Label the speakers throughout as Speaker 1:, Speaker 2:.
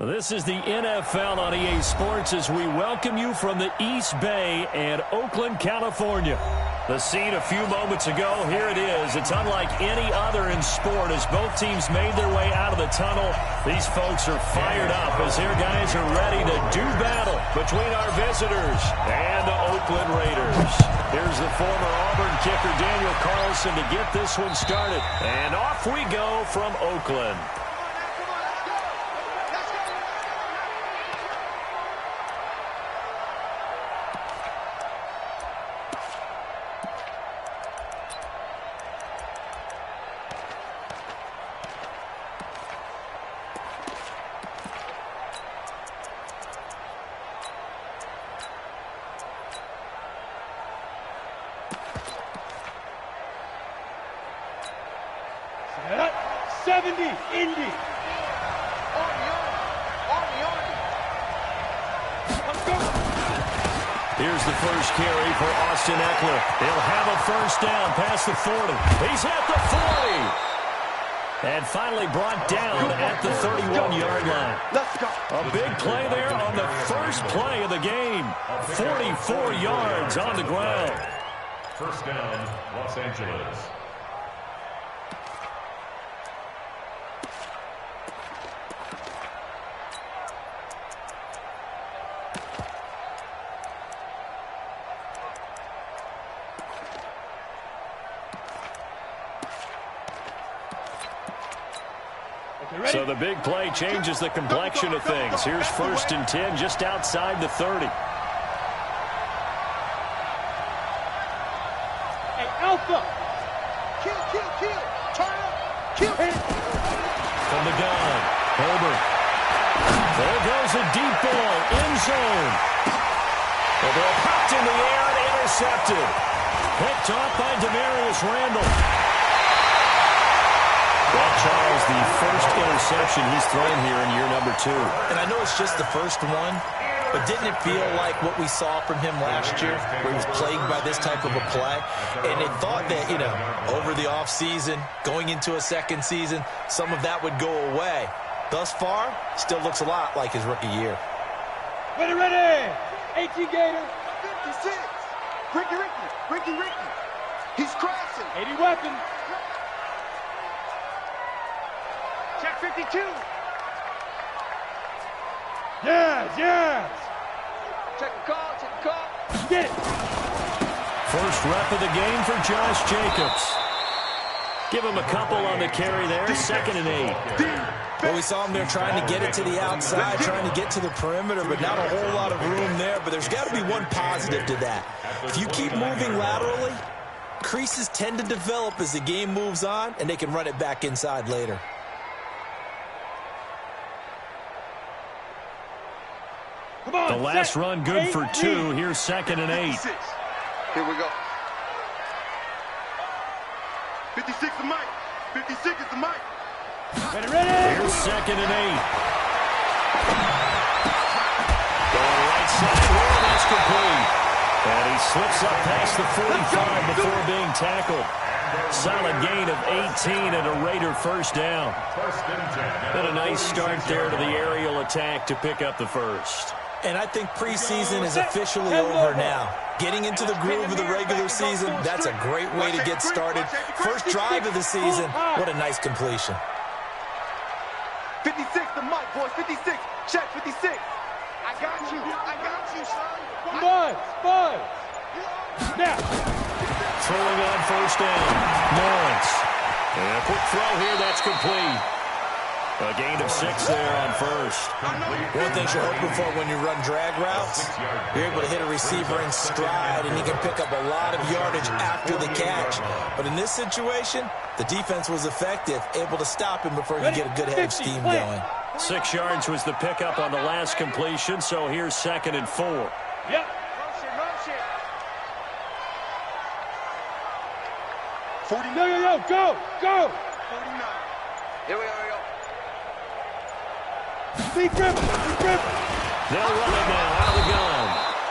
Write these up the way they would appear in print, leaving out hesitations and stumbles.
Speaker 1: This is the NFL on EA Sports as we welcome you from the East Bay and Oakland, California. The scene a few moments ago, here it is. It's unlike any other in sport as both teams made their way out of the tunnel. These folks are fired up as their guys are ready to do battle between our visitors and the Oakland Raiders. Here's the former Auburn kicker Daniel Carlson to get this one started. And off we go from Oakland.
Speaker 2: Here's the first carry for S1ck1nt3nt1onz's. He'll have a first down past the 40. He's at the 40. And finally brought down at the 31-yard line.
Speaker 3: Let's go.
Speaker 2: A big play there on the first play of the game. 44 yards on the ground.
Speaker 4: First down, Los Angeles.
Speaker 2: So the big play changes the complexion of things. Here's 1st and 10 just outside the 30.
Speaker 3: Hey, Alpha! Kill! Turn up! Kill!
Speaker 2: From the gun, Herbert. There goes a deep ball, end zone. The ball popped in the air and intercepted. Picked off by Demarius Randall. Well, Charles, the first interception he's thrown here in year number 2.
Speaker 5: And I know it's just the first one, but didn't it feel like what we saw from him last year, where he was plagued by this type of a play? And it thought that, over the offseason, going into a second season, some of that would go away. Thus far, still looks a lot like his rookie year.
Speaker 3: Ready! 18 Gator.
Speaker 6: 56. Ricky. He's crashing.
Speaker 3: 80 weapon.
Speaker 6: Check 52.
Speaker 3: Yes.
Speaker 6: Check the call.
Speaker 3: Get it.
Speaker 2: First rep of the game for Josh Jacobs. Give him a couple on the carry there. 2nd and 8.
Speaker 5: Well, we saw him there trying to get it to the outside, trying to get to the perimeter, but not a whole lot of room there. But there's got to be one positive to that. If you keep moving laterally, creases tend to develop as the game moves on, and they can run it back inside later.
Speaker 2: The last run good for 2. Here's 2nd and 8.
Speaker 6: Here we go. 56 is Mike. 56 is the Mike.
Speaker 3: Ready.
Speaker 2: Here's 2nd and 8. Going right side here, that's complete. And he slips up past the 45 before being tackled. Solid gain of 18 and a Raider first down. And a nice start there to the aerial attack to pick up the first.
Speaker 5: And I think preseason is officially over now. Getting into the groove of the regular season, that's a great way to get started. First drive of the season, what a nice completion.
Speaker 6: 56 the Mike, boys. 56. Check 56. I got you, son.
Speaker 3: Buzz. Now.
Speaker 2: Throwing on first down. Lawrence. And a quick throw here, that's complete. A gain of 6 there on first.
Speaker 5: One thing you're hoping for when you run drag routes, you're able to hit a receiver in stride, and he can pick up a lot of yardage after the catch. But in this situation, the defense was effective, able to stop him before he could get a good head of steam going.
Speaker 2: 6 yards was the pickup on the last completion, so here's 2nd and 4.
Speaker 3: Yep.
Speaker 6: Motion.
Speaker 3: 40. No, go.
Speaker 6: 49. Here we go.
Speaker 3: Deep rip.
Speaker 2: They'll run it now out of the gun.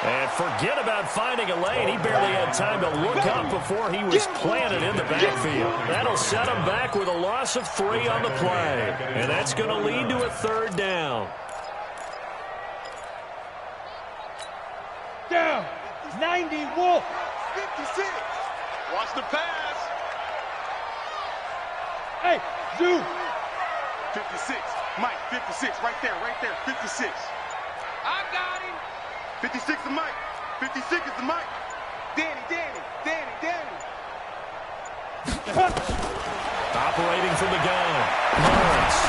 Speaker 2: And forget about finding a lane. He barely had time to look up before he was planted in the backfield. That'll set him back with a loss of 3 on the play. And that's going to lead to a 3rd down.
Speaker 3: down. 90 Wolf.
Speaker 6: 56. Watch the pass.
Speaker 3: Hey, Zoo.
Speaker 6: 56. Mike, 56. Right there, 56. I got him. 56 is Mike. 56 is the Mike. Danny.
Speaker 1: Operating from the gun. Lawrence.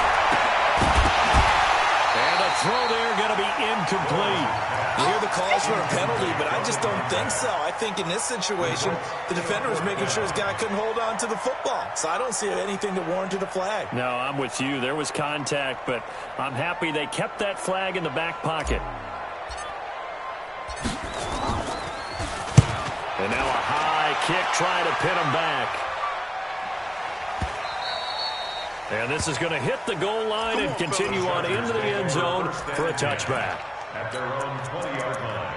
Speaker 1: And a throw there going to be incomplete.
Speaker 5: You hear the calls for a penalty, but I just don't think so. I think in this situation, the defender was making sure his guy couldn't hold on to the football. So I don't see anything to warrant a flag.
Speaker 1: No, I'm with you. There was contact, but I'm happy they kept that flag in the back pocket. And now a high kick trying to pin him back. And this is going to hit the goal line and continue on into the end zone for a touchback.
Speaker 4: At their own 20-yard line.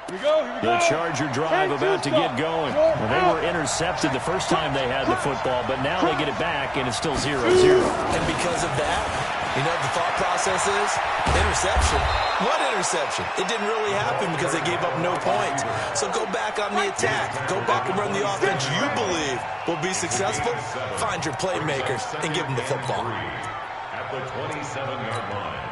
Speaker 3: Here we go.
Speaker 1: The Charger drive about to get going. Well, they were intercepted the first time they had the football, but now they get it back, and it's still 0-0.
Speaker 5: And because of that, you know what the thought process is? Interception. What interception? It didn't really happen because they gave up no points. So go back on the attack. Go back and run the offense you believe will be successful. Find your playmakers and give them the football.
Speaker 4: At the 27-yard line.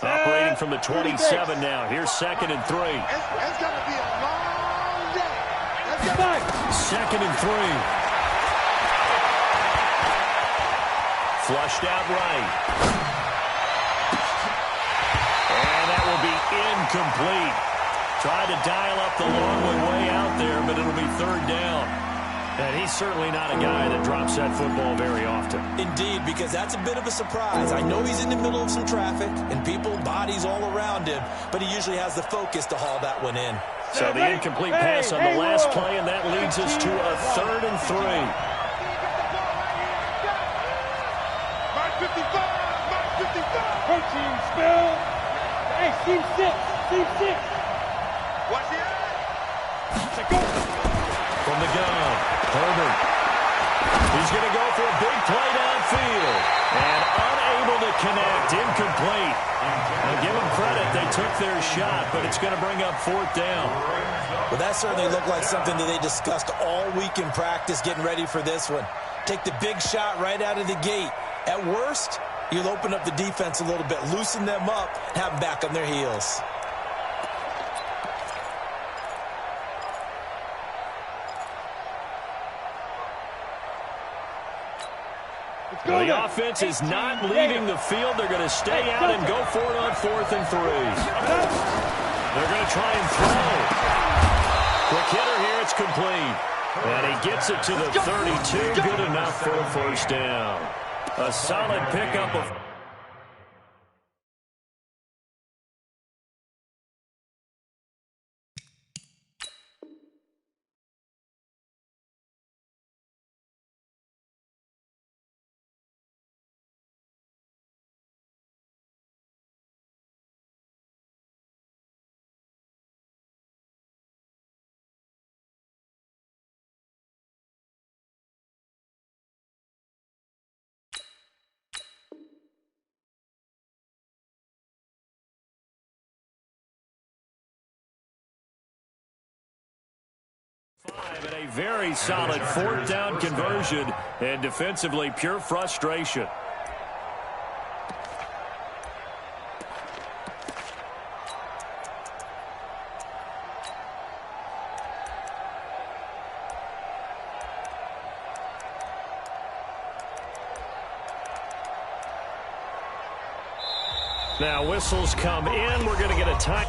Speaker 1: Operating from the 27 now. Here's 2nd and 3.
Speaker 6: It's going to be a long day.
Speaker 1: 2nd and 3. Flushed out right. And that will be incomplete. Tried to dial up the long way out there, but it'll be 3rd down. And he's certainly not a guy that drops that football very often.
Speaker 5: Indeed, because that's a bit of a surprise. I know he's in the middle of some traffic and people, bodies all around him, but he usually has the focus to haul that one in.
Speaker 1: So the incomplete pass on the last play, and that leads us to a 3rd and 3.
Speaker 6: Mark 55. Mark 55.
Speaker 3: Protein spill. Hey, team 6.
Speaker 6: Watch the eye.
Speaker 3: Go.
Speaker 1: From the gun, Herbert. He's going to go for a big play downfield. And unable to connect, incomplete. And give them credit, they took their shot, but it's going to bring up 4th down.
Speaker 5: Well, that certainly looked like something that they discussed all week in practice getting ready for this one. Take the big shot right out of the gate. At worst, you'll open up the defense a little bit, loosen them up, have them back on their heels.
Speaker 1: Well, the offense is not leaving the field. They're going to stay out and go for it on 4th and 3. They're going to try and throw. Quick hitter here. It's complete. And he gets it to the 32. Good enough for a 1st down. A solid pickup of... And a very solid 4th down conversion, and defensively pure frustration. Now whistles come in. We're going to get a time.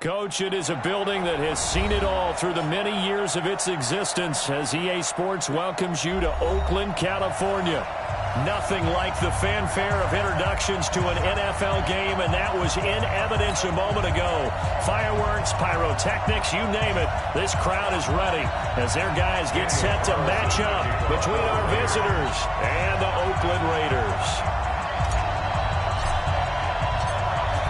Speaker 1: Coach, it is a building that has seen it all through the many years of its existence as EA Sports welcomes you to Oakland, California. Nothing like the fanfare of introductions to an NFL game, and that was in evidence a moment ago. Fireworks, pyrotechnics, you name it. This crowd is ready as their guys get set to match up between our visitors and the Oakland Raiders.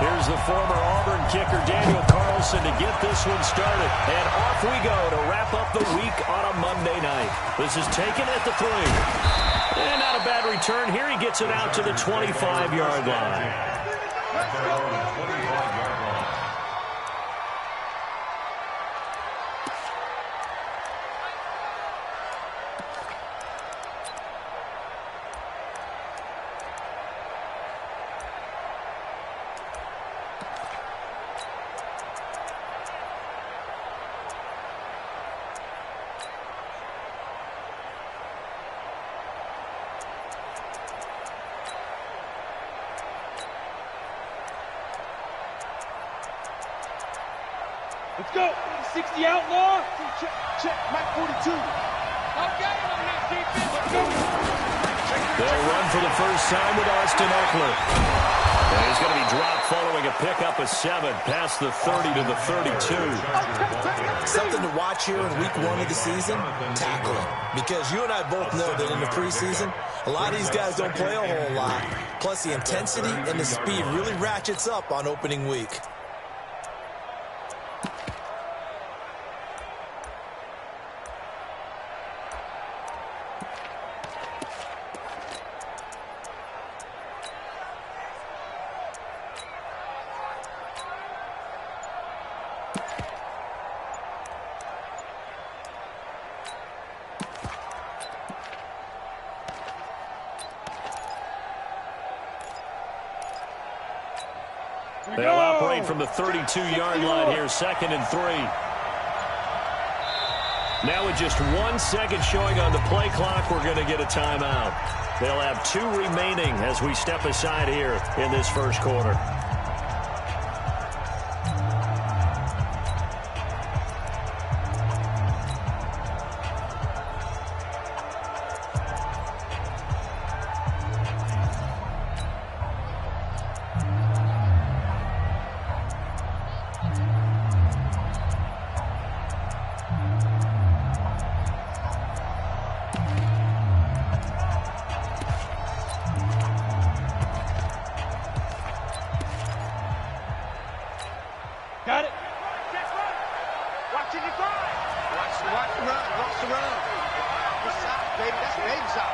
Speaker 1: Here's the former Auburn kicker, Daniel Carlson, to get this one started. And off we go to wrap up the week on a Monday night. This is taken at the 3. And not a bad return. Here he gets it out to the 25-yard line.
Speaker 3: Let's go. 60 outlaw.
Speaker 6: Check, check, Mike 42. Okay, on that defense. Let's go.
Speaker 1: They'll run for the first time with Austin Eckler. And he's going to be dropped following a pickup of 7 past the 30 to the 32.
Speaker 5: Something to watch here in week 1 of the season, tackling. Because you and I both know that in the preseason, a lot of these guys don't play a whole lot. Plus the intensity and the speed really ratchets up on opening week.
Speaker 1: They'll operate from the 32-yard line here, 2nd and 3. Now with just 1 second showing on the play clock, we're going to get a timeout. They'll have 2 remaining as we step aside here in this first quarter.
Speaker 3: Got it.
Speaker 6: Watch it, you find. Watch the run. Watch the run. Good shot, baby. That's a baby shot.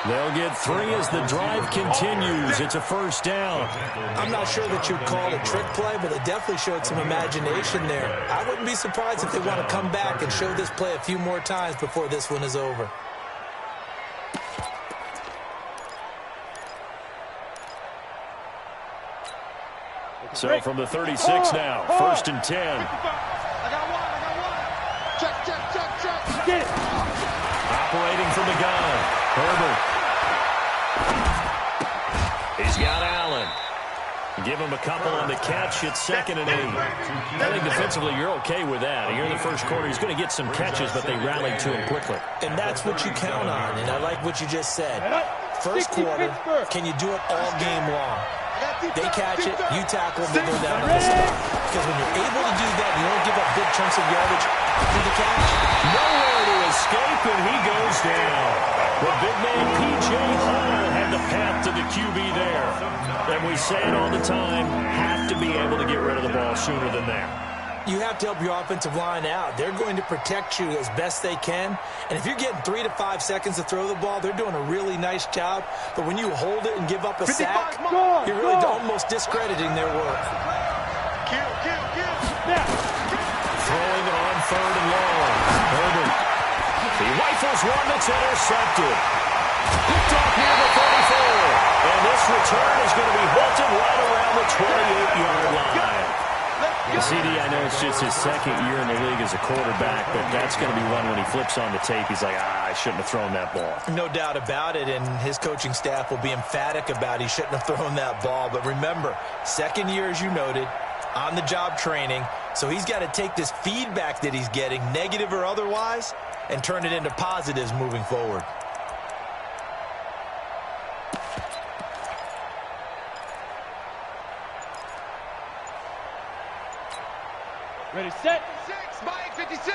Speaker 1: They'll get 3 as the drive continues. It's a first down.
Speaker 5: I'm not sure that you'd call it a trick play, but it definitely showed some imagination there. I wouldn't be surprised if they want to come back and show this play a few more times before this one is over.
Speaker 1: So from the 36 now, 1st and 10.
Speaker 6: I got one. Check.
Speaker 3: Get it.
Speaker 1: Operating from the gun, Herbert. He's got Allen. Give him a couple on the catch. It's 2nd and 8. I think defensively you're okay with that. Here in the first quarter, he's going to get some catches, but they rallied to him quickly.
Speaker 5: And that's what you count on, and I like what you just said. First quarter, can you do it all game long? They catch it, you tackle them, they go down to the stop. Because when you're able to do that, you don't give up big chunks of yardage after the catch.
Speaker 1: Nowhere to escape, and he goes down. The big man, P.J. Hall, had the path to the QB there. And we say it all the time, have to be able to get rid of the ball sooner than that.
Speaker 5: You have to help your offensive line out. They're going to protect you as best they can. And if you're getting 3 to 5 seconds to throw the ball, they're doing a really nice job. But when you hold it and give up a sack, you're really almost discrediting their work.
Speaker 6: Kill.
Speaker 1: Throwing it on 3rd and long. Herbert. He rifles one that's intercepted. Picked off near the 34. And this return is going to be halted right around the 28-yard line. CD, I know it's just his second year in the league as a quarterback, but that's going to be one when he flips on the tape, he's like, I shouldn't have thrown that ball.
Speaker 5: No doubt about it, and his coaching staff will be emphatic about he shouldn't have thrown that ball. But remember, second year, as you noted, on-the-job training, so he's got to take this feedback that he's getting, negative or otherwise, and turn it into positives moving forward.
Speaker 3: Ready, set.
Speaker 6: 56, Mike, 56.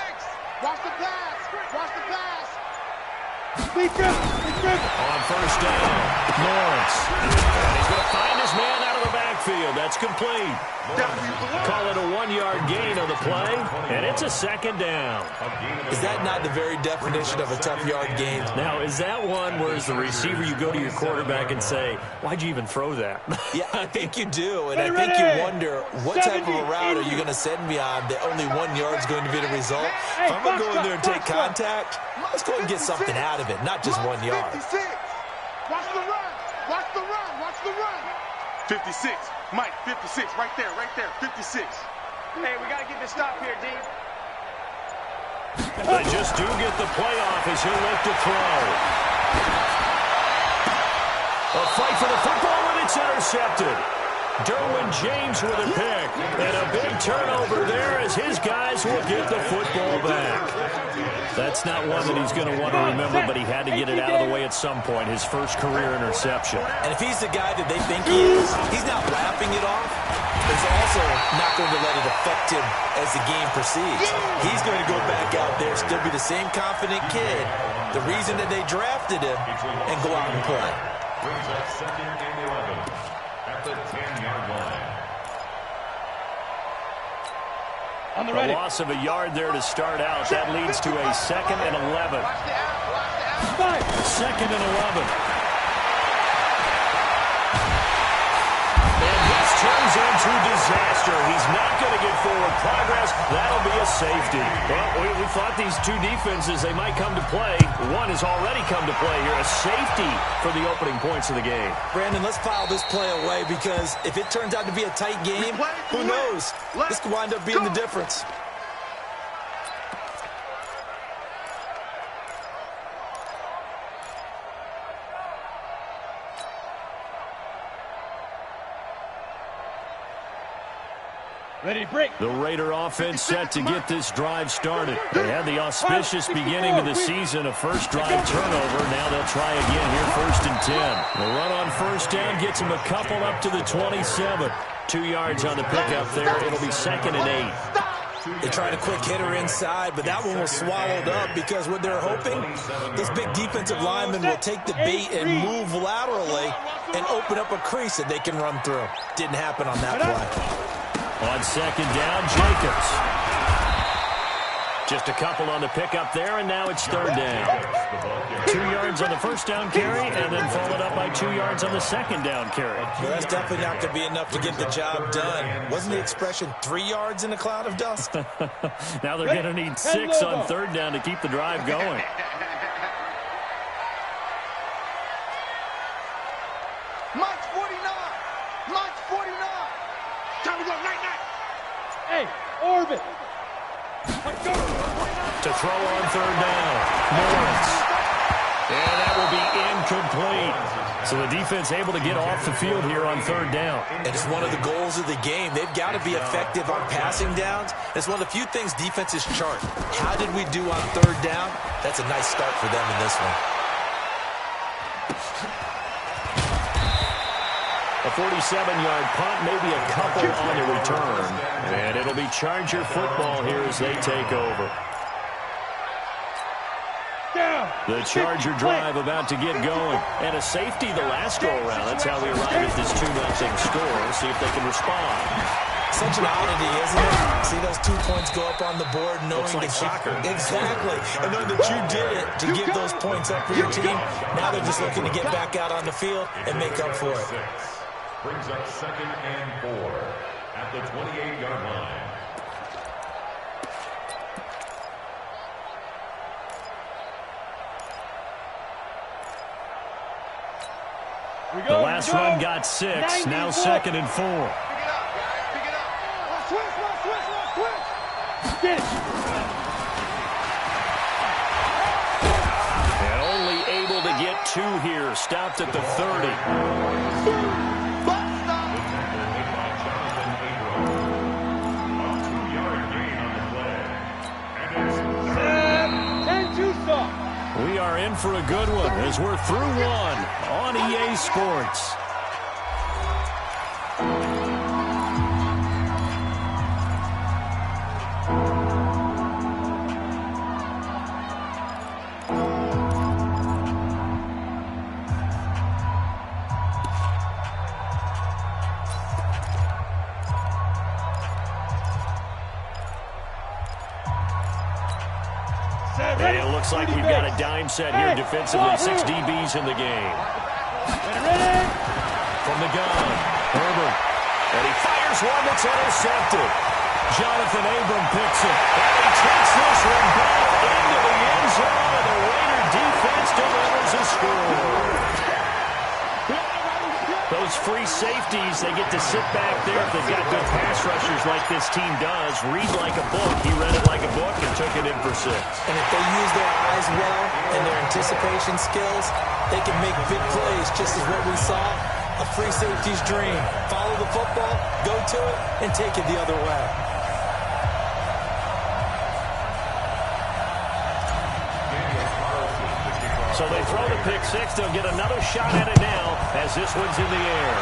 Speaker 6: Watch the pass. Watch the pass.
Speaker 3: Lead grip.
Speaker 1: On first down, Lawrence. And he's going to find his man out of the backfield. That's complete. Call it a 1-yard gain on the play, and it's a second down.
Speaker 5: Is that not the very definition of a tough yard gain?
Speaker 1: Now, is that one where as the receiver you go to your quarterback and say, why'd you even throw that?
Speaker 5: Yeah, I think you do, and I think you wonder what type of a route are you going to send me on that only 1 yard is going to be the result. If I'm going to go in there and take contact, let's go and get something out of it, not just 1 yard.
Speaker 6: 56. Watch the run. Watch the run. Watch the run. 56. Mike, 56. Right there. 56.
Speaker 3: Hey, we got to get this stop here, D.
Speaker 1: They just do get the play off as he'll look to throw. A fight for the football, and it's intercepted. Derwin James with a pick. And a big turnover there as his guys will get the football back. That's not one that he's going to want to remember, but he had to get it out of the way at some point, his first career interception.
Speaker 5: And if he's the guy that they think he is, he's not laughing it off. He's also not going to let it affect him as the game proceeds. He's going to go back out there, still be the same confident kid, the reason that they drafted him, and go out and play.
Speaker 4: Brings up 2nd and 11 at the 10-yard line.
Speaker 3: On the
Speaker 1: A
Speaker 3: ready.
Speaker 1: loss of a yard there to start out. That leads to a 2nd and 11. 2nd and 11. And this turns into disaster. He's not going to get forward progress. That'll be a safety. Well, we thought these two defenses, they might come to play. One has already come to play here. A safety for the opening points of the game.
Speaker 5: Brandon, let's file this play away because if it turns out to be a tight game, who knows? This could wind up being the difference.
Speaker 3: Ready, break.
Speaker 1: The Raider offense set to get this drive started. They had the auspicious beginning of the season, a first drive turnover. Now they'll try again here, 1st and 10. The run on first down gets them a couple up to the 27. 2 yards on the pickup there. It'll be 2nd and 8.
Speaker 5: They tried a quick hitter inside, but that one was swallowed up because what they're hoping, this big defensive lineman will take the bait and move laterally and open up a crease that they can run through. Didn't happen on that play.
Speaker 1: On 2nd down, Jacobs. Just a couple on the pickup there, and now it's 3rd down. 2 yards on the first down carry, and then followed up by 2 yards on the 2nd down carry.
Speaker 5: Well, that's definitely not going to be enough to get the job done. Wasn't the expression 3 yards in a cloud of dust?
Speaker 1: Now they're going to need 6 on 3rd down to keep the drive going.
Speaker 6: Mike's 49. Mike's 49. Time to go, night.
Speaker 3: Hey, orbit.
Speaker 1: To throw on 3rd down, Lawrence. And that will be incomplete. So the defense able to get off the field here on 3rd down.
Speaker 5: And it's one of the goals of the game. They've got to be effective on passing downs. It's one of the few things defenses chart. How did we do on 3rd down? That's a nice start for them in this one.
Speaker 1: A 47-yard punt, maybe a couple on the return. And it'll be Charger football here as they take over. The Charger drive about to get going. And a safety the last go-around. That's how we arrive at this 2-0 score. See if they can respond.
Speaker 5: Such an oddity, isn't it? See those 2 points go up on the board knowing
Speaker 1: Looks like
Speaker 5: that
Speaker 1: soccer.
Speaker 5: Exactly. And knowing that you did it to give those points up for your team. Now they're just looking to get back out on the field and make up for it.
Speaker 4: Brings up 2nd and 4 at the 28-yard line.
Speaker 1: The last run got 6. Now 2nd and 4.
Speaker 6: Pick it up, guys. Pick it up.
Speaker 3: Get it.
Speaker 1: And only able to get 2 here. Stopped at the 30.
Speaker 3: 10-2 stop.
Speaker 1: We are in for a good one as we're through 1 on EA Sports. And it looks like we've got a dime set here defensively. 6 DBs in the game.
Speaker 3: Ready?
Speaker 1: From the gun, Herbert. And he fires one that's intercepted. Jonathan Abram picks it. And he takes this one back into the end zone. And the Raider defense delivers a score. Those free safeties, they get to sit back there if they've got good pass rushers like this team does. Read like a book. He read it like a book and took it in for 6.
Speaker 5: And if they use their eyes well and their anticipation skills, they can make big plays, just as what we saw. A free safety's dream. Follow the football, go to it, and take it the other way.
Speaker 1: So they throw the pick 6. They'll get another shot at it now as this one's in the air.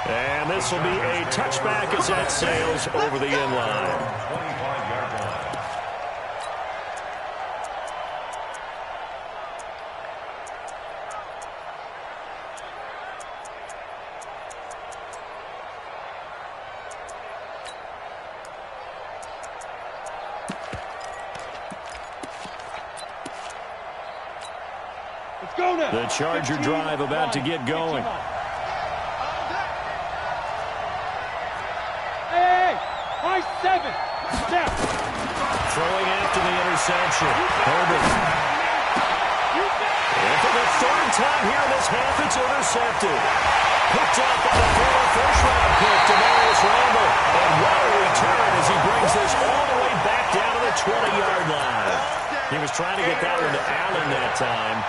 Speaker 1: And this will be a touchback as that sails over the end line.
Speaker 4: 25-yard line.
Speaker 3: Let's go now.
Speaker 1: The Charger drive about to get going.
Speaker 3: Hey, high 7. Step.
Speaker 1: Throwing after the interception. Herbert. And for the 3rd time here in this half, it's intercepted. Picked up by the former first-round pick, Demarius Randall. And what a return as he brings this all the way back down to the 20-yard line. He was trying to get that one to Allen that time.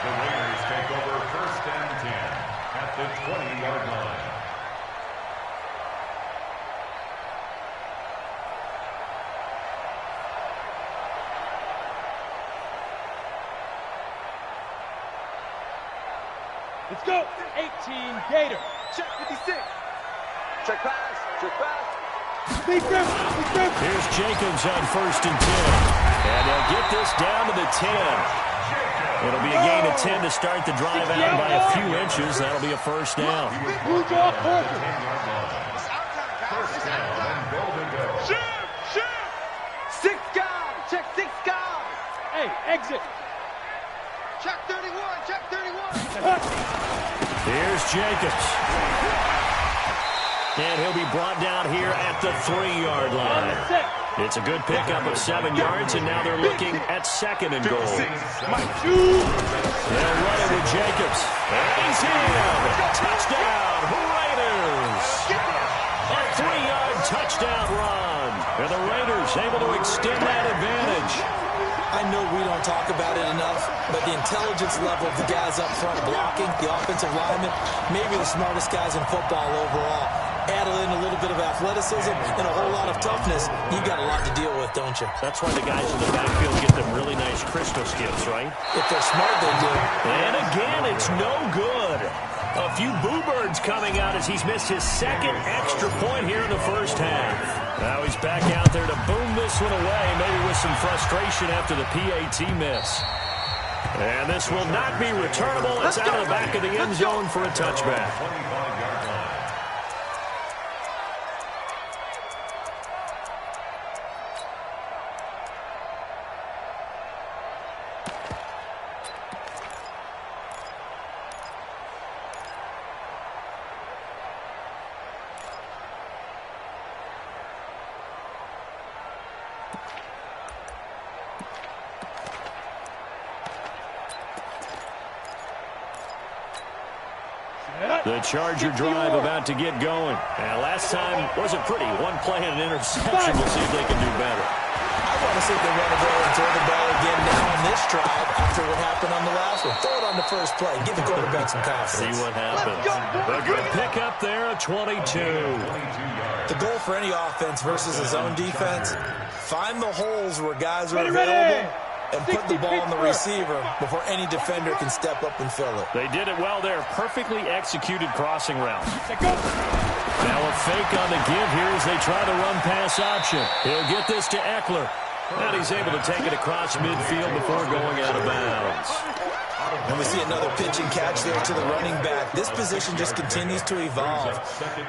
Speaker 4: The Raiders take over 1st and 10 at the 20-yard line.
Speaker 3: Let's go. 18 Gator.
Speaker 6: Check 56. Check pass. Check pass.
Speaker 3: Speed grip. Speed grip.
Speaker 1: Here's Jacobs on 1st and 10. And they'll get this down to the 10. It'll be a gain of 10 to start the drive out by a few inches. That'll be a 1st down.
Speaker 3: Move off course.
Speaker 4: 10-yard line. 1st down and goal to go.
Speaker 6: Shoot. 6 guard. Check 6 guard.
Speaker 3: Hey, exit.
Speaker 6: Check 31. Check 31.
Speaker 1: Here's Jacobs. And he'll be brought down here at the 3-yard line. It's a good pickup of 7 yards, and now they're looking at 2nd and goal. They'll run it with Jacobs. And he's in. Touchdown, Raiders. A 3-yard touchdown run. And the Raiders able to extend that advantage.
Speaker 5: I know we don't talk about it enough, but the intelligence level of the guys up front blocking, the offensive linemen, maybe the smartest guys in football overall. Add in a little bit of athleticism and a whole lot of toughness, you got a lot to deal with, don't you?
Speaker 1: That's why the guys in the backfield get them really nice Christmas gifts, right?
Speaker 5: If they're smart, they do.
Speaker 1: And again, it's no good. A few boo birds coming out as he's missed his 2nd extra point here in the 1st half. Now he's back out there to boom this one away, maybe with some frustration after the PAT miss. And this will not be returnable. It's out of the back of the end zone for a touchback.
Speaker 4: 25-yard line.
Speaker 3: Set.
Speaker 1: The Charger drive about to get going. And last time wasn't pretty. One play and an interception. We'll see if they can do better.
Speaker 5: I want to see if they run the ball and throw the ball again now on this drive after what happened on the last one. Throw it on the first play. Give the quarterback some confidence.
Speaker 1: See what happens. A good pick up there, a 22.
Speaker 5: The goal for any offense versus his own defense, find the holes where guys are available and put the ball on the receiver before any defender can step up and fill it.
Speaker 1: They did it well there. Perfectly executed crossing route. Now a fake on the give here as they try the run-pass option. He'll get this to Eckler. And he's able to take it across midfield before going out of bounds.
Speaker 5: And we see another pitch and catch there to the running back. This position just continues to evolve.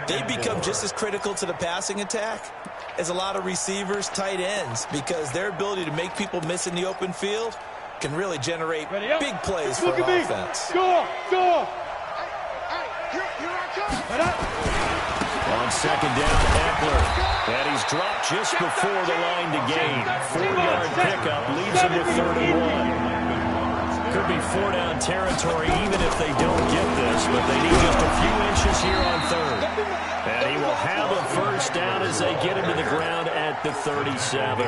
Speaker 5: They become just as critical to the passing attack as a lot of receivers, tight ends, because their ability to make people miss in the open field can really generate big plays for offense.
Speaker 3: Go!
Speaker 1: On second down, Eckler. And he's dropped just before the line to gain. 4-yard pickup leaves him with 31. Could be 4-down territory even if they don't get this, but they need just a few inches here on third. And he will have a first down as they get him to the ground at the 37.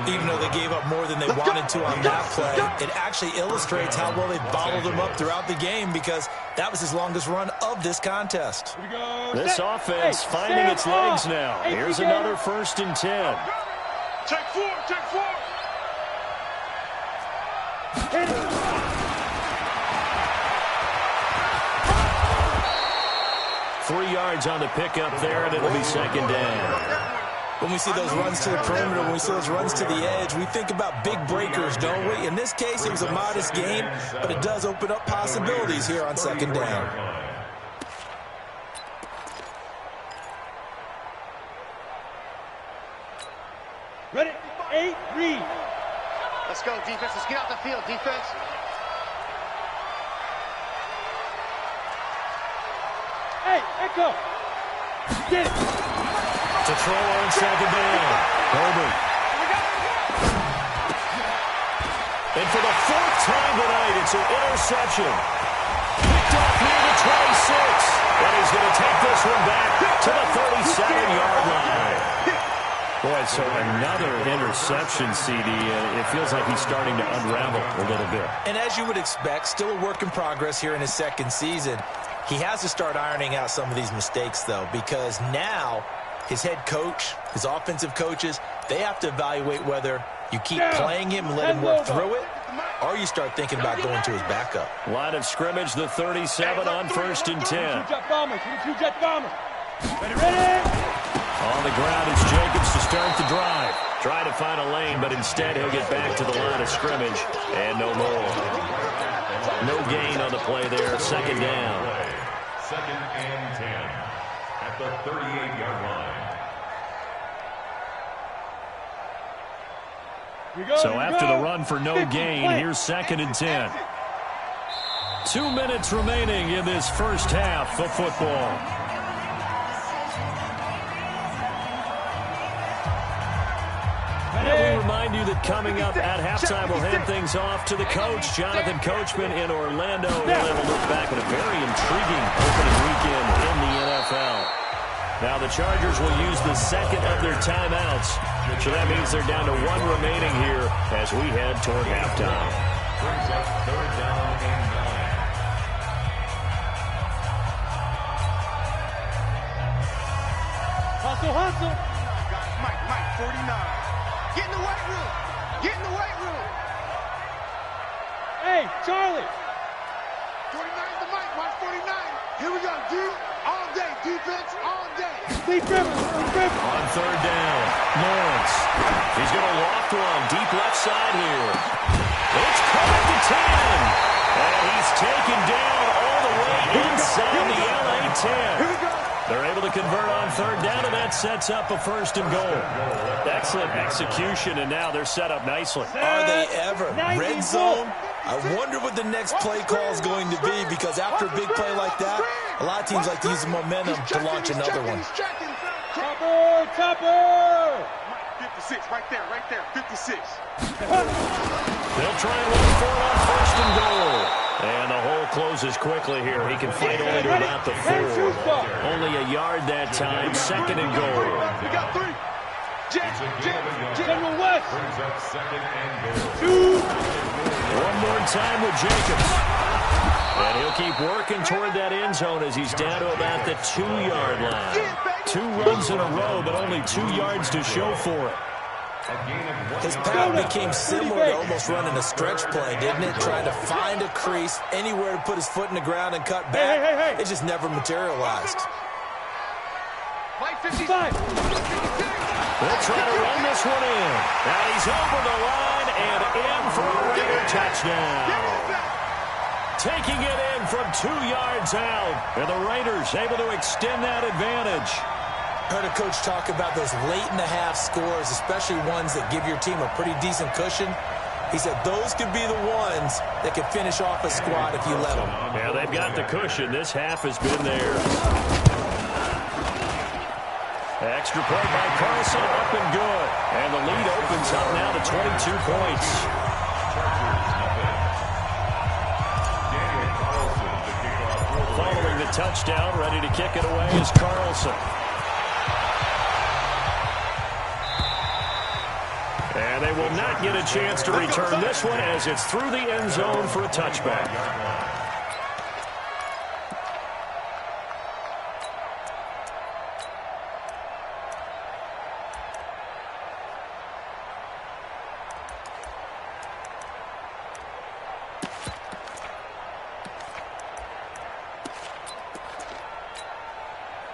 Speaker 5: Even though they gave up more than they wanted to on that play, it actually illustrates how well they bottled him up throughout the game because that was his longest run of this contest.
Speaker 1: This offense finding its legs now. Here's another 1st and 10.
Speaker 6: Check four.
Speaker 1: 3 yards on the pickup there, and it'll be second down.
Speaker 5: When we see those runs to the perimeter, when we see those runs to the edge, we think about big breakers, don't we? In this case, it was a modest gain, but it does open up possibilities here on second down.
Speaker 3: Ready? 8, read.
Speaker 6: Let's go, defense. Let's get out the field, defense.
Speaker 3: Hey, Echo. Get it.
Speaker 1: To throw on second down. Herbert. And for the 4th time tonight, it's an interception. Picked off near the 26. And he's going to take this one back to the 37-yard line. Boy, so another interception, CD. It feels like he's starting to unravel a little bit.
Speaker 5: And as you would expect, still a work in progress here in his second season. He has to start ironing out some of these mistakes, though, because now his head coach, his offensive coaches, they have to evaluate whether you keep playing him and let him work through it, or you start thinking about going to his backup.
Speaker 1: Line of scrimmage, the 37 on 1st and 10.
Speaker 3: Two-jet bombers. Two-jet bombers. Ready?
Speaker 1: On the ground, it's Jacobs to start the drive. Try to find a lane, but instead he'll get back to the line of scrimmage. And no more. No gain on the play there. Second down.
Speaker 4: 2nd and 10 at the 38-yard line.
Speaker 1: So after the run for no gain, here's 2nd and 10. 2 minutes remaining in this first half of football. And we remind you that coming up at halftime, we'll hand things off to the coach, Jonathan Coachman in Orlando. We'll have a look back at a very intriguing opening weekend in the NFL. Now the Chargers will use the second of their timeouts. So that means they're down to 1 remaining here as we head toward halftime.
Speaker 4: Brings up 3rd down and 9.
Speaker 3: Hustle.
Speaker 6: Mike, 49. Get in the weight room. Get in the weight room.
Speaker 3: Hey, Charlie.
Speaker 6: 49 is the Mike. Watch 49. Here we go, dude. All day. Defense all day.
Speaker 3: Lee Griffin.
Speaker 1: On 3rd down, Lawrence. He's going to loft one deep left side here. It's caught to 10. And he's taken down all the way inside the LA 10.
Speaker 6: Here we go.
Speaker 1: They're able to convert on 3rd down, and that sets up a 1st and goal. Excellent execution, and now they're set up nicely.
Speaker 5: Are they ever? Red zone? I wonder what the next play call is going to be, because after a big play like that, a lot of teams like to use the momentum to launch another one.
Speaker 3: Topper.
Speaker 6: 56, right there, 56.
Speaker 1: They'll try and run for it on first and goal. And the hole closes quickly here. He can fight only to about the 4. Only a yard that time. Second and goal.
Speaker 6: We got 3.
Speaker 3: General West.
Speaker 4: Brings up second and goal.
Speaker 1: 2. One more time with Jacobs. And he'll keep working toward that end zone as he's down to about the 2-yard line. 2 runs in a row, but only 2 yards to show for it.
Speaker 5: His pattern became similar to almost running a stretch play, didn't it? Trying to find a crease, anywhere to put his foot in the ground and cut back. It just never materialized.
Speaker 6: Mike 55.
Speaker 1: They'll try to run this one in. And he's over the line and in for a Raider touchdown. Taking it in from 2 yards out. And the Raiders able to extend that advantage.
Speaker 5: Heard a coach talk about those late-in-the-half scores, especially ones that give your team a pretty decent cushion. He said those could be the ones that can finish off a squad if you let them.
Speaker 1: Yeah, they've got the cushion. This half has been theirs. Extra point by Carlson, up and good. And the lead opens up now to 22 points. Following the touchdown, ready to kick it away is Carlson. And they will not get a chance to return this one as it's through the end zone for a touchback.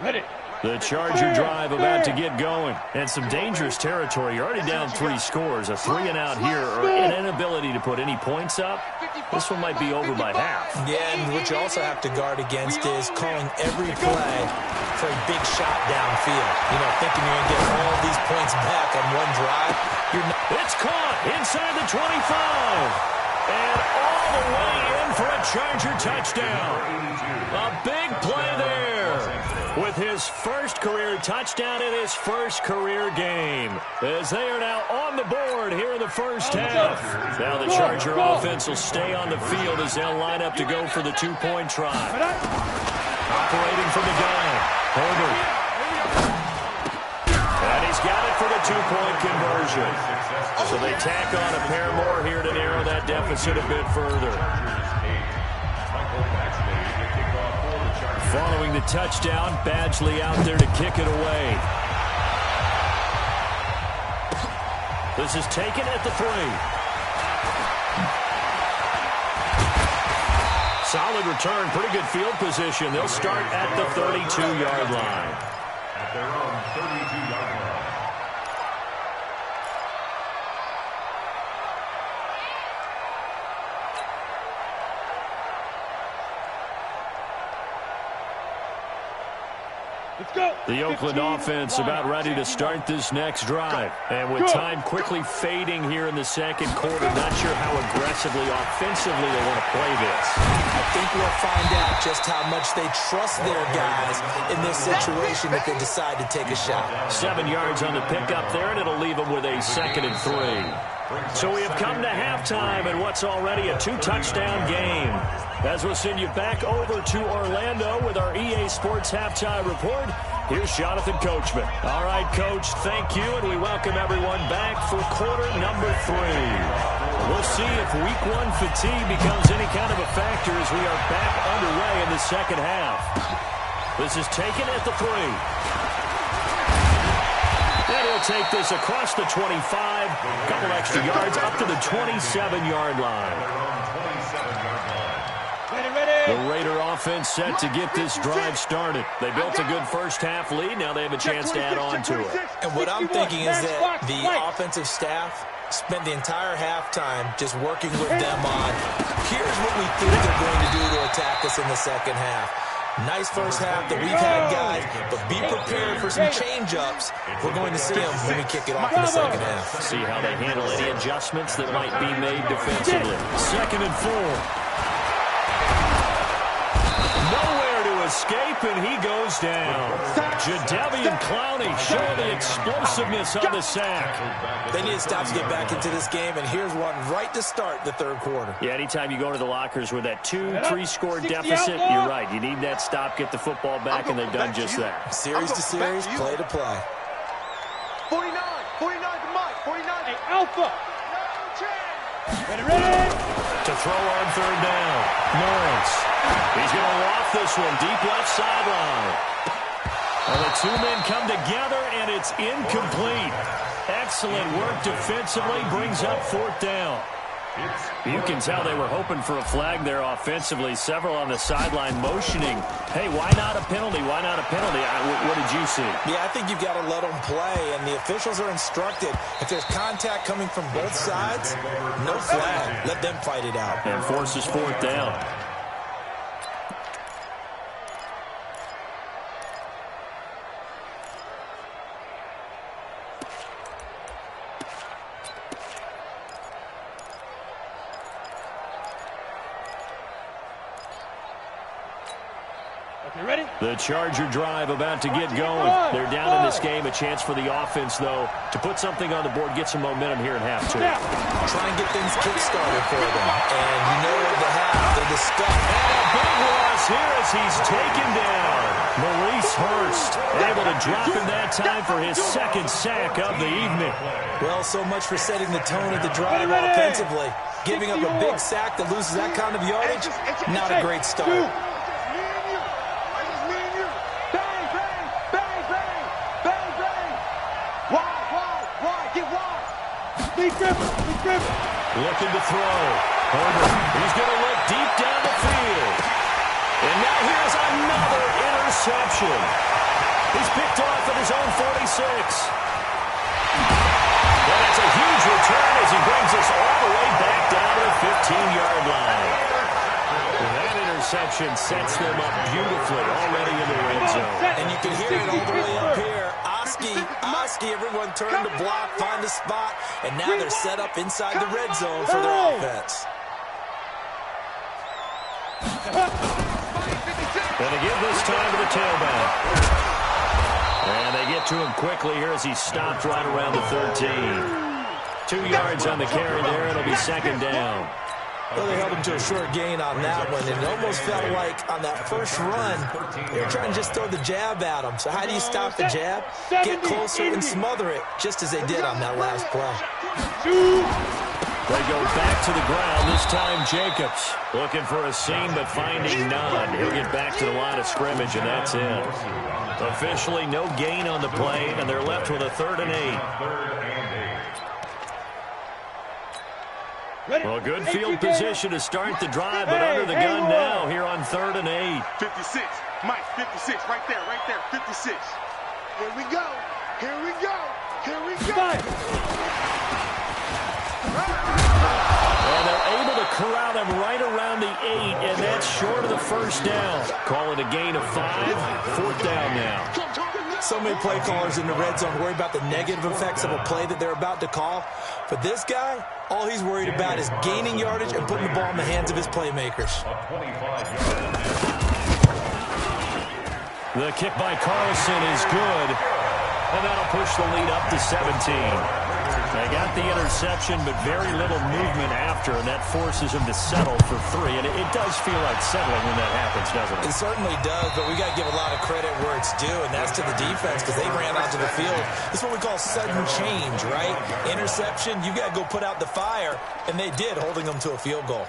Speaker 3: Ready.
Speaker 1: The Charger drive about to get going. And some dangerous territory. You're already down 3 scores. A 3-and-out here or an inability to put any points up. This one might be over by half.
Speaker 5: Yeah, and what you also have to guard against is calling every play for a big shot downfield. You know, thinking you're going to get all these points back on one drive.
Speaker 1: It's caught inside the 25. And all the way in for a Charger touchdown. A big play there. With his first career touchdown in his first career game. As they are now on the board here in the first half. Now the Charger offense will stay on the field as they'll line up to go for the 2-point try. Operating from the gun. Herbert. And he's got it for the 2-point conversion. So they tack on a pair more here to narrow that deficit a bit further. Following the touchdown, Badgley out there to kick it away. This is taken at the 3. Solid return, pretty good field position. They'll start at the 32-yard line.
Speaker 4: At their own 32-yard line.
Speaker 3: Let's go.
Speaker 1: The Oakland offense about ready to start this next drive. And with time quickly fading here in the second quarter, not sure how aggressively, offensively they want to play this.
Speaker 5: I think we'll find out just how much they trust their guys in this situation if they decide to take a shot.
Speaker 1: 7 yards on the pickup there, and it'll leave them with a 2nd and 3. So we have come to halftime in what's already a 2-touchdown game. As we'll send you back over to Orlando with our EA Sports Halftime Report, here's Jonathan Coachman. All right, Coach, thank you, and we welcome everyone back for quarter number 3. We'll see if Week 1 fatigue becomes any kind of a factor as we are back underway in the second half. This is taken at the 3. And he'll take this across the 25, a couple extra yards up to the 27-yard line. The Raider offense set to get this drive started. They built a good first half lead. Now they have a chance to add on to it.
Speaker 5: And what I'm thinking is that the offensive staff spent the entire halftime just working with them on, here's what we think they're going to do to attack us in the second half. Nice first half that we've had, guys, but be prepared for some change-ups. We're going to see them when we kick it off in the second half.
Speaker 1: See how they handle any adjustments that might be made defensively. 2nd and 4. Nowhere to escape, and he goes down. Jadeveon Clowney showing the explosiveness on the sack.
Speaker 5: They need to stop to get back into this game, and here's one right to start the third quarter.
Speaker 1: Yeah, anytime you go to the lockers with that 2-3-score deficit, you're right. You need that stop, get the football back, and they've done just that.
Speaker 5: Series to series, play to play.
Speaker 6: 49 to Mike, 49.
Speaker 3: Hey, Alpha. Ready.
Speaker 1: To throw on third down. Lawrence. He's going to loft this one deep left sideline. And the two men come together, and it's incomplete. Excellent work defensively, brings up fourth down. You can tell they were hoping for a flag there offensively. Several on the sideline motioning, hey, why not a penalty? Why not a penalty? What did you see?
Speaker 5: Yeah, I think you've got to let them play, and the officials are instructed. If there's contact coming from both sides, no flag. Let them fight it out.
Speaker 1: And forces fourth down.
Speaker 3: Ready?
Speaker 1: The Charger drive about to get going. They're down in this game. A chance for the offense, though, to put something on the board, get some momentum here in half two.
Speaker 5: Try and get things kick-started for them. And you know what they have. They're the stuff.
Speaker 1: And a big loss here as he's taken down. Maurice Hurst able to drop him that time for his second sack of the evening.
Speaker 5: Well, so much for setting the tone of the drive offensively. Giving up a big sack that loses that kind of yardage, not a great start.
Speaker 1: Looking to throw. Herbert, he's going to look deep down the field. And now here's another interception. He's picked off at his own 46. Well, that's a huge return as he brings us all the way back down to the 15-yard line. That interception sets them up beautifully already in the red zone.
Speaker 5: And you can hear it all the way up here. Oski, everyone turned to block, find a spot, and now they're set up inside the red zone for their offense.
Speaker 1: And they give this time to the tailback. And they get to him quickly here as he stopped right around the 13. 2 yards on the carry there. It'll be second down.
Speaker 5: Well, they held him to a short gain on that one, and it almost felt like on that first run, they were trying to just throw the jab at him. So how do you stop the jab? Get closer and smother it, just as they did on that last play.
Speaker 1: They go back to the ground, this time Jacobs. Looking for a seam, but finding none. He'll get back to the line of scrimmage, and that's it. Officially, no gain on the play, and they're left with a 3rd and 8. Well, good field position to start the drive, but under the gun now here on 3rd and 8.
Speaker 6: 56. Mike, 56. Right there. 56. Here we go.
Speaker 1: And they're able to corral them right around the 8, and that's short of the first down. Call it a gain of 5. 4th down now.
Speaker 5: So many play callers in the red zone worry about the negative effects of a play that they're about to call. But this guy, all he's worried about is gaining yardage and putting the ball in the hands of his playmakers.
Speaker 1: The kick by Carlson is good, and that'll push the lead up to 17. They got the interception, but very little movement after, and that forces him to settle for 3. And it does feel like settling when that happens, doesn't it?
Speaker 5: It certainly does, but we got to give a lot of credit where it's due, and that's to the defense because they ran onto the field. This is what we call sudden change, right? Interception, you got to go put out the fire, and they did, holding them to a field goal.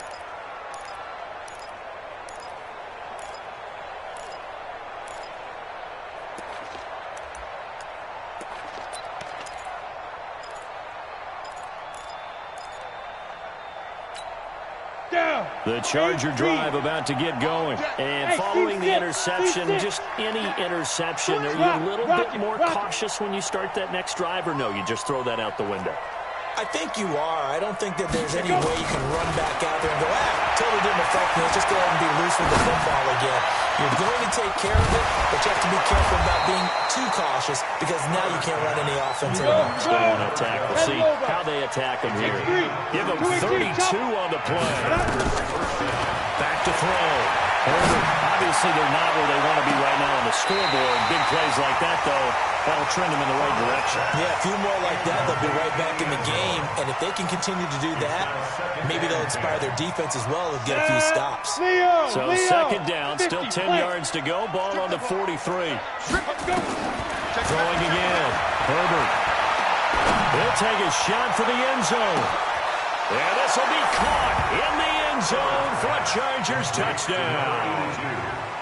Speaker 1: The Charger drive about to get going. And following the interception, just any interception, are you a little bit more cautious when you start that next drive, or no, you just throw that out the window?
Speaker 5: I think you are. I don't think that there's any way you can run back out there and go, totally didn't affect me. Let's just go ahead and be loose with the football again. You're going to take care of it, but you have to be careful about being too cautious because now you can't run any offense anymore.
Speaker 1: Still want to attack. We'll see how they attack him here. Give them 32 on the play. Back to throw. Herbert out Obviously, they're not where they want to be right now on the scoreboard. Big plays like that, though, that'll trend them in the right direction.
Speaker 5: Yeah, a few more like that, they'll be right back in the game. And if they can continue to do that, maybe they'll inspire their defense as well and get a few stops.
Speaker 1: So second down, still 10 yards to go. Ball on the 43. Throwing again. Herbert. He'll take a shot for the end zone. And this will be caught in the end zone for a Chargers touchdown.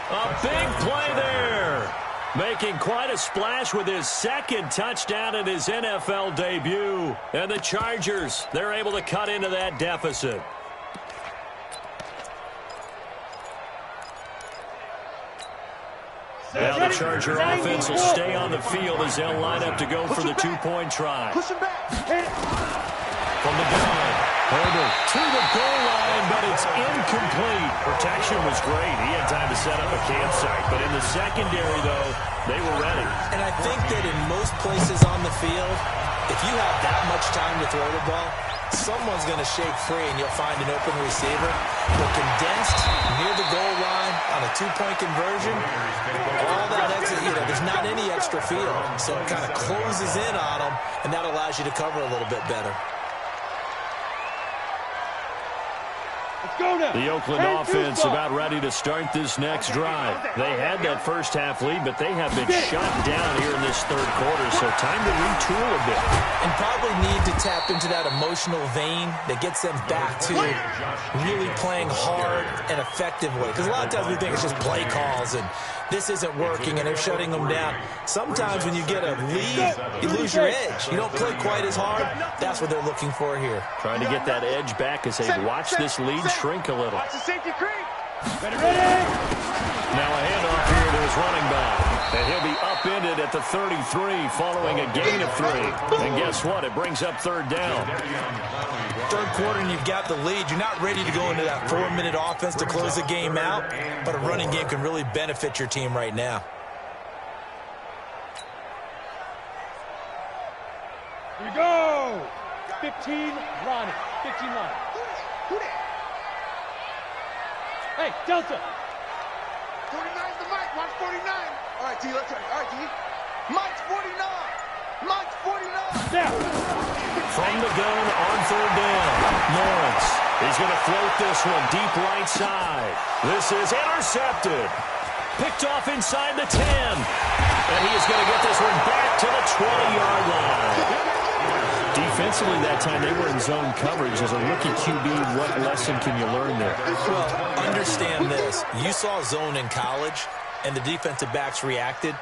Speaker 1: A big play there. Making quite a splash with his second touchdown in his NFL debut. And the Chargers, they're able to cut into that deficit. Now the Charger offense will stay on the field as they'll line up to go for the two-point try. From the gun, Herbert to the goal line, but it's incomplete. Protection was great. He had time to set up a campsite. But in the secondary, though, they were ready.
Speaker 5: And I think that in most places on the field, if you have that much time to throw the ball, someone's going to shake free and you'll find an open receiver. But condensed near the goal line on a two-point conversion, all that extra, there's not any extra field. So it kind of closes in on them, and that allows you to cover a little bit better.
Speaker 1: The Oakland offense about ready to start this next drive. They had that first half lead, but they have been shut down here in this third quarter, so time to retool a bit.
Speaker 5: And probably need to tap into that emotional vein that gets them back to really playing hard and effectively. Because a lot of times we think it's just play calls and this isn't working and they're shutting them down. Sometimes when you get a lead, you lose your edge. You don't play quite as hard. That's what they're looking for here.
Speaker 1: Trying to get that edge back as they watch this lead shrink a little.
Speaker 3: Watch the safety creep. Ready.
Speaker 1: Now a handoff here to his running back. And he'll be upended at the 33 following a gain of 3. And guess what? It brings up third down.
Speaker 5: Third quarter and you've got the lead. You're not ready to go into that 4-minute offense to close the game out. But a running game can really benefit your team right now.
Speaker 3: Here we go. 15, Ronnie. 15 line. Hey, Delta.
Speaker 6: 49's the mic. Watch 49. All right, T. Let's try. All right, T. Mike's 49. Mike's 49.
Speaker 3: Now.
Speaker 1: From the gun on third down. Lawrence is going to float this one deep right side. This is intercepted. Picked off inside the 10. And he is going to get this one back to the 20-yard line. Defensively that time, they were in zone coverage. As a rookie QB, what lesson can you learn there?
Speaker 5: Well, understand this. You saw zone in college, and the defensive backs reacted,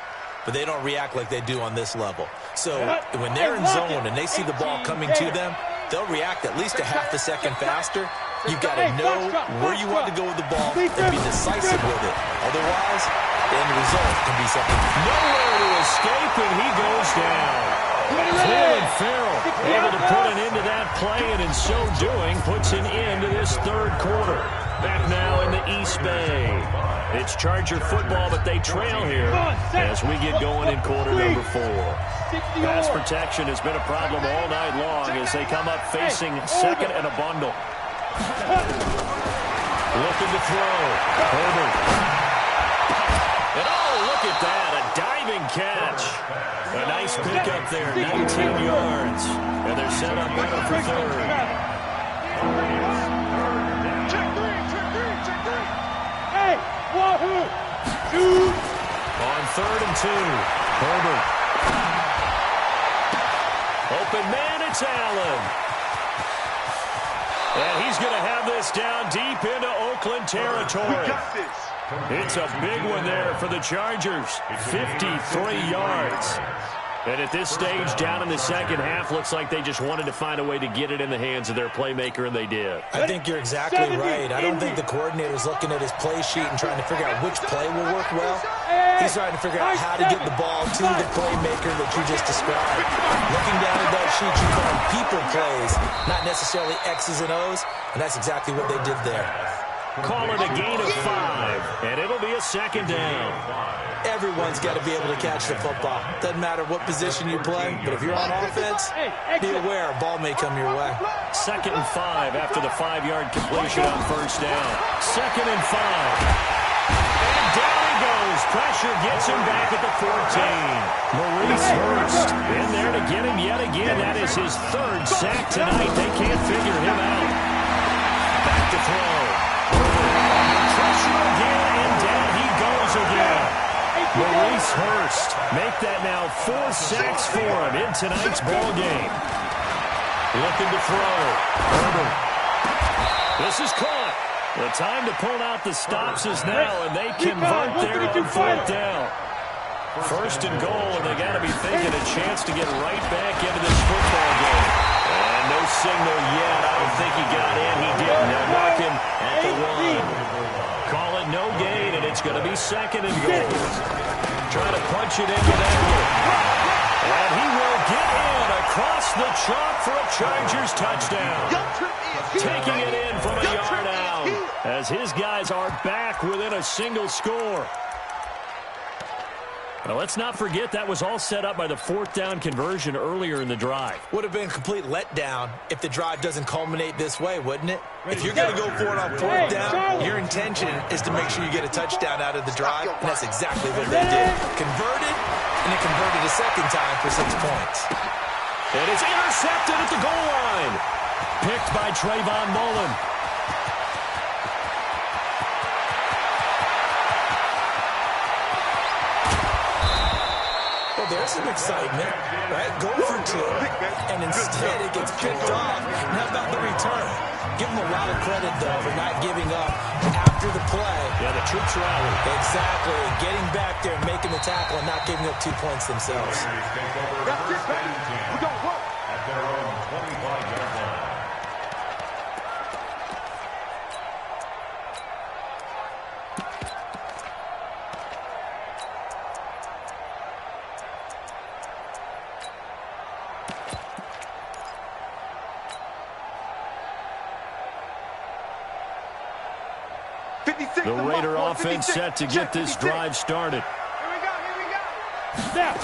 Speaker 5: but they don't react like they do on this level. So when they're in zone and they see the ball coming to them, they'll react at least a half a second faster. You've got to know where you want to go with the ball and be decisive with it. Otherwise, the end result can be something.
Speaker 1: Nowhere to escape, and he goes down. Cleveland Farrell able to put an end to that play, and in so doing, puts an end to this third quarter. Back now in the East Bay. It's Charger football, but they trail here as we get going in quarter number 4. Pass protection has been a problem all night long as they come up facing second and a bundle. Looking to throw. Herbert. And oh, look at that, a diving catch. A nice pickup there, 19 yards. And they're set up better for third.
Speaker 3: Check three. Hey, wahoo. Dude.
Speaker 1: On 3rd and 2, Herbert. Open man, it's Allen. And he's going to have this down deep into Oakland territory. It's a big one there for the Chargers. 53 yards. And at this stage, down in the second half, looks like they just wanted to find a way to get it in the hands of their playmaker, and they did.
Speaker 5: I think you're exactly right. I don't think the coordinator's looking at his play sheet and trying to figure out which play will work well. He's trying to figure out how to get the ball to the playmaker that you just described. Looking down at that sheet, you call them people plays, not necessarily X's and O's, and that's exactly what they did there.
Speaker 1: Call it a gain of 5, and it'll be a second down.
Speaker 5: Everyone's got to be able to catch the football. Doesn't matter what position you play, but if you're on offense, be aware a ball may come your way.
Speaker 1: 2nd and 5 after the 5-yard completion on first down. 2nd and 5. And pressure gets him back at the 14. Maurice Hurst in there to get him yet again. That is his third sack tonight. They can't figure him out. Back to throw. Pressure again, and down he goes again. Maurice Hurst make that now 4 sacks for him in tonight's ball game. Looking to throw. Herbert. This is caught. The time to pull out the stops is now, and they convert there on 4th down. First and goal, and they got to be thinking a chance to get right back into this football game. And no signal yet. I don't think he got in. He didn't. They'll mark him at the 1. Call it no gain, and it's going to be 2nd and goal. Trying to punch it in with Edler. And he will get in across the chalk for a Chargers touchdown. Taking it in from a yard out as his guys are back within a single score. Now, let's not forget that was all set up by the 4th down conversion earlier in the drive.
Speaker 5: Would have been a complete letdown if the drive doesn't culminate this way, wouldn't it? If you're going to go for it on 4th down, your intention is to make sure you get a touchdown out of the drive, and that's exactly what they did. Converted, and it converted a second time for 6 points.
Speaker 1: It is intercepted at the goal line. Picked by Trayvon Mullen.
Speaker 5: Well, there's some excitement, right? Go for 2, and instead it gets picked off. And how about the return? Give them a lot of credit, though, for not giving up after the play.
Speaker 1: Yeah, the troops rally.
Speaker 5: Exactly. Getting back there, making the tackle, and not giving up 2 points themselves.
Speaker 6: That's it, baby. We're going to work.
Speaker 4: At their own 25-yard line.
Speaker 1: The Raider offense set to get this drive started.
Speaker 6: Here we go.
Speaker 3: Snap.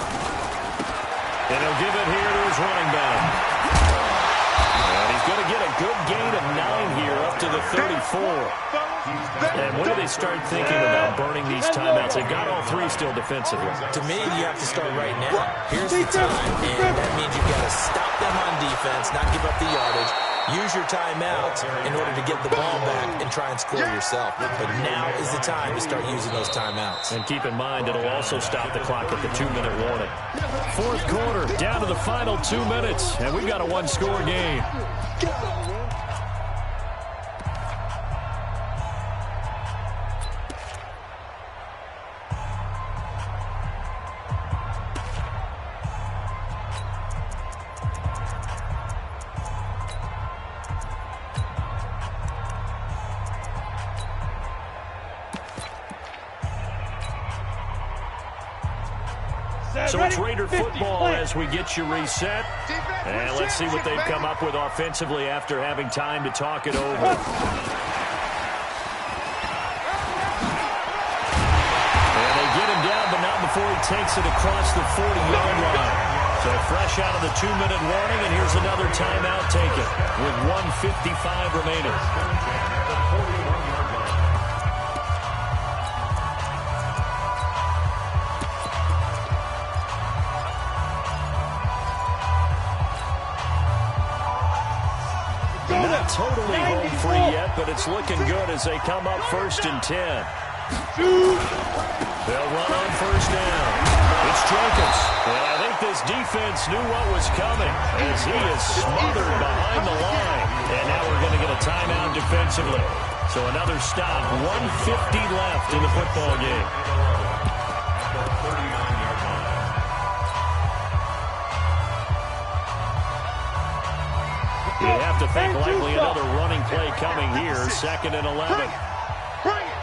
Speaker 1: And he'll give it here to his running back. And he's going to get a good gain of 9 here up to the 34. And when do they start thinking about burning these timeouts? They've got all 3 still defensively.
Speaker 5: To me, you have to start right now. Here's the time, and that means you've got to stop them on defense, not give up the yardage. Use your timeouts in order to get the ball back and try and score yourself. But now is the time to start using those timeouts.
Speaker 1: And keep in mind, it'll also stop the clock at the 2-minute warning. 4th quarter, down to the final 2 minutes, and we've got a 1-score game. So it's Raider football as we get you reset. And let's see what they've come up with offensively after having time to talk it over. And they get him down, but not before he takes it across the 40-yard line. So fresh out of the 2-minute warning, and here's another timeout taken with 1:55 remaining. Not totally home free yet, but it's looking good as they come up 1st and 10. They'll run on 1st down. It's Jacobs. And I think this defense knew what was coming as he is smothered behind the line. And now we're going to get a timeout defensively. So another stop. 1:50 left in the football game. You have to think likely another running play coming here. 2nd and 11.
Speaker 6: Bring it.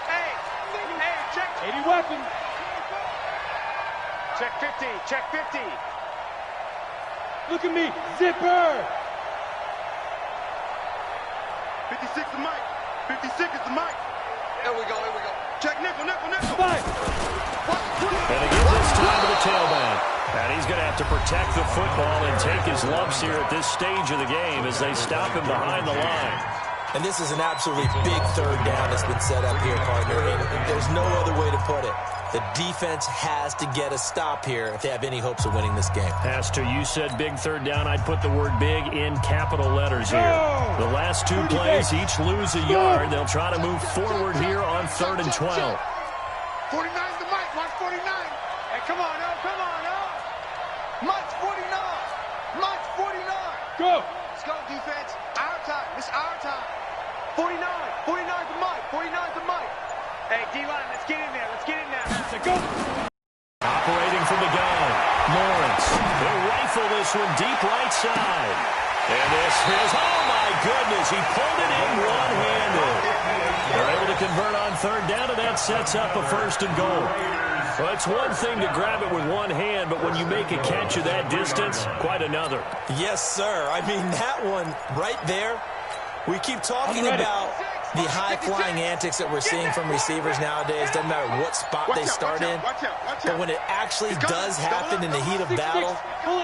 Speaker 6: Hey, check.
Speaker 3: 80 weapons.
Speaker 6: Check 50. Check 50.
Speaker 3: Look at me. Zipper.
Speaker 6: 56 is Mike. 56 is the Mike. Here we go. Check nickel.
Speaker 3: Fight.
Speaker 1: And they give this time to the tailback. And he's going to have to protect the football and take his lumps here at this stage of the game as they stop him behind the line.
Speaker 5: And this is an absolutely big third down that's been set up here, partner. And there's no other way to put it. The defense has to get a stop here if they have any hopes of winning this game.
Speaker 1: Has to. You said big third down. I'd put the word big in capital letters here. The last two plays each lose a yard. They'll try to move forward here on 3rd and 12.
Speaker 6: 49's the mic. Watch 49. Hey, come on, no. Come on, no. Mike's 49. Mike's 49.
Speaker 3: Go.
Speaker 6: Let's go, defense. Our time. It's our time. 49. 49's the mic. 49's the mic. Hey, D-line, let's get in there. Let's get in there.
Speaker 3: Go.
Speaker 1: Operating from the gun, Lawrence. He'll rifle this one deep right side. And this is, oh my goodness, he pulled it in one-handed. They're able to convert on 3rd down, and that sets up a 1st and goal. Well, it's one thing to grab it with one hand, but when you make a catch of that distance, quite another.
Speaker 5: Yes, sir. I mean, that one right there, we keep talking about the high-flying antics that we're seeing from receivers nowadays. Doesn't matter what spot they start in. But when it actually does happen in the heat of battle,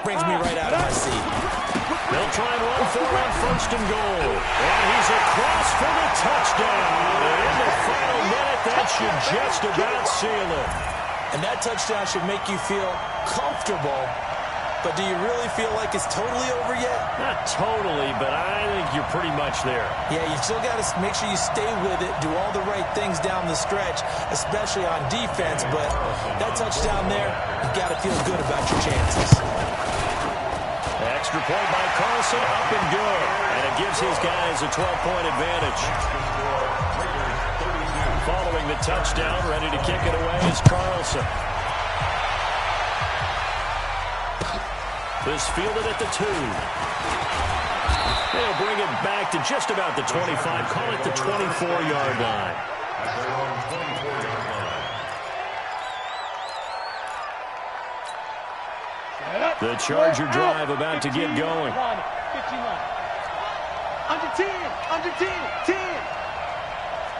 Speaker 5: brings me right out of my seat.
Speaker 1: They'll try and run for on 1st and goal. And he's across for the touchdown. And in the final minute, that should just about seal it.
Speaker 5: And that touchdown should make you feel comfortable. But do you really feel like it's totally over yet?
Speaker 1: Not totally, but I think you're pretty much there.
Speaker 5: Yeah, you still got to make sure you stay with it, do all the right things down the stretch, especially on defense. But that touchdown there, you've got to feel good about your chances.
Speaker 1: Extra point by Carlson, up and good. And it gives his guys a 12-point advantage. Following the touchdown, ready to kick it away is Carlson. This fielded at the 2. They'll bring it back to just about the 25. Call it the 24-yard line. The Charger drive about to get going.
Speaker 3: 15 line.
Speaker 6: Under 10. Under 10. 10.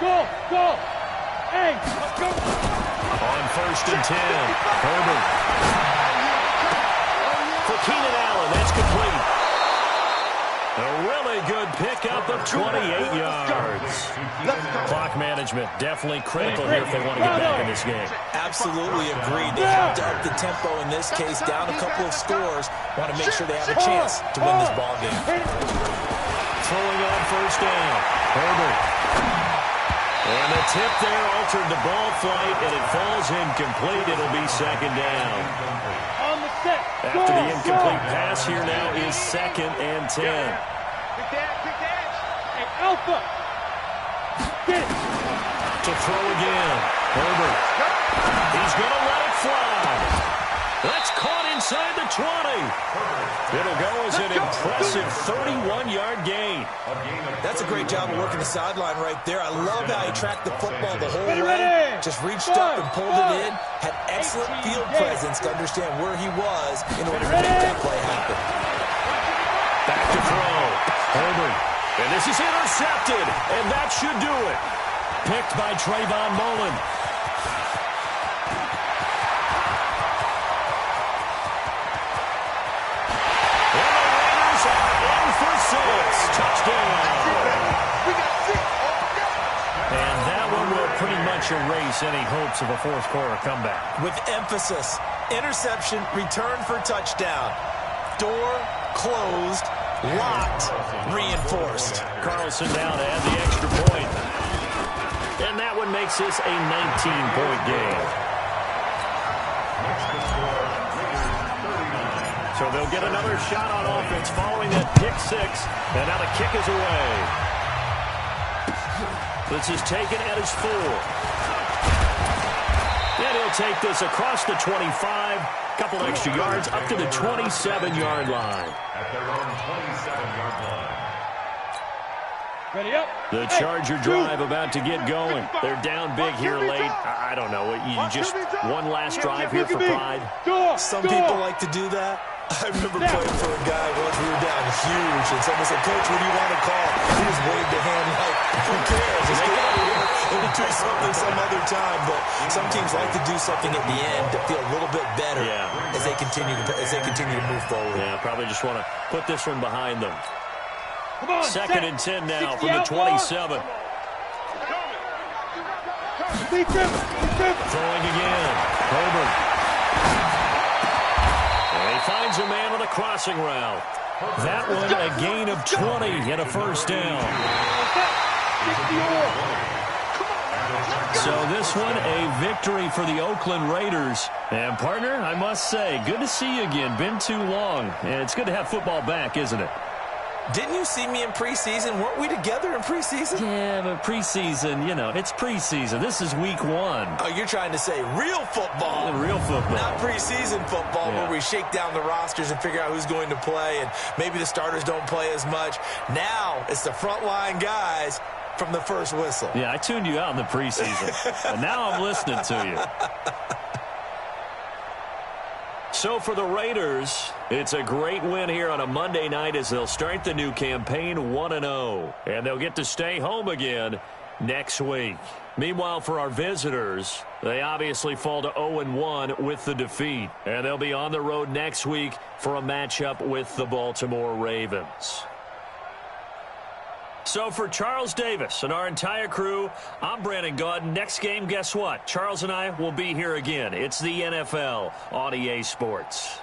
Speaker 3: Go. Go. Hey, let's go.
Speaker 1: On 1st and 10. Herbert. For Keenan Allen, that's complete. A really good pickup of 28 yards. Clock management definitely critical here if they want to get back in this game.
Speaker 5: Absolutely agreed. They have to up the tempo in this case, down a couple of scores. Want to make sure they have a chance to win this ball game.
Speaker 1: Throwing on 1st down. Herbert. And the tip there altered the ball flight, and it falls incomplete. It'll be 2nd down. After the incomplete pass, here now is 2nd and 10.
Speaker 3: Hey, Alpha. Get it.
Speaker 1: To throw again. Herbert. He's going to let it fly. That's caught inside the 20. It'll go as an impressive 31-yard gain.
Speaker 5: That's a great job of working the sideline right there. I love how he tracked the football the whole way. Just reached up and pulled it in. Had excellent field presence to understand where he was in order to make that play happen.
Speaker 1: Back to throw. Herbert. And this is intercepted. And that should do it. Picked by Trayvon Mullen. Touchdown. And that one will pretty much erase any hopes of a 4th quarter comeback.
Speaker 5: With emphasis, interception, return for touchdown. Door closed, locked, reinforced.
Speaker 1: Carlson now to add the extra point. And that one makes this a 19-point game. So they'll get another shot on offense following that pick 6. And now the kick is away. This is taken at his 4. And he'll take this across the 25. Couple extra yards up to the 27-yard line.
Speaker 4: At their own 27-yard line.
Speaker 3: Ready up.
Speaker 1: The Charger drive about to get going. They're down big here late. I don't know. You just one last drive here for pride.
Speaker 5: Some people like to do that. I remember playing for a guy once. We were down huge, and someone said, "Coach, what do you want to call?" He just waved a hand like, "Who cares? Just get out of here and do something some other time." But some teams like to do something at the end to feel a little bit better as they continue to move forward.
Speaker 1: Yeah, probably just want to put this one behind them. Second and 10 now from the 27. Throwing again. Herbert. And he finds a man on the crossing route. That one a gain of 20 and a first down. So this one a victory for the Oakland Raiders. And partner, I must say, good to see you again. Been too long. And it's good to have football back, isn't it?
Speaker 5: Didn't you see me in preseason? Weren't we together in preseason?
Speaker 1: Yeah, but preseason, you know, it's preseason. This is week 1.
Speaker 5: Oh, you're trying to say real football.
Speaker 1: Real football.
Speaker 5: Not preseason football where we shake down the rosters and figure out who's going to play, and maybe the starters don't play as much. Now it's the frontline guys from the first whistle.
Speaker 1: Yeah, I tuned you out in the preseason. And now I'm listening to you. So for the Raiders, it's a great win here on a Monday night as they'll start the new campaign 1-0. And they'll get to stay home again next week. Meanwhile, for our visitors, they obviously fall to 0-1 with the defeat. And they'll be on the road next week for a matchup with the Baltimore Ravens. So for Charles Davis and our entire crew, I'm Brandon Gaudin. Next game, guess what? Charles and I will be here again. It's the NFL on EA Sports.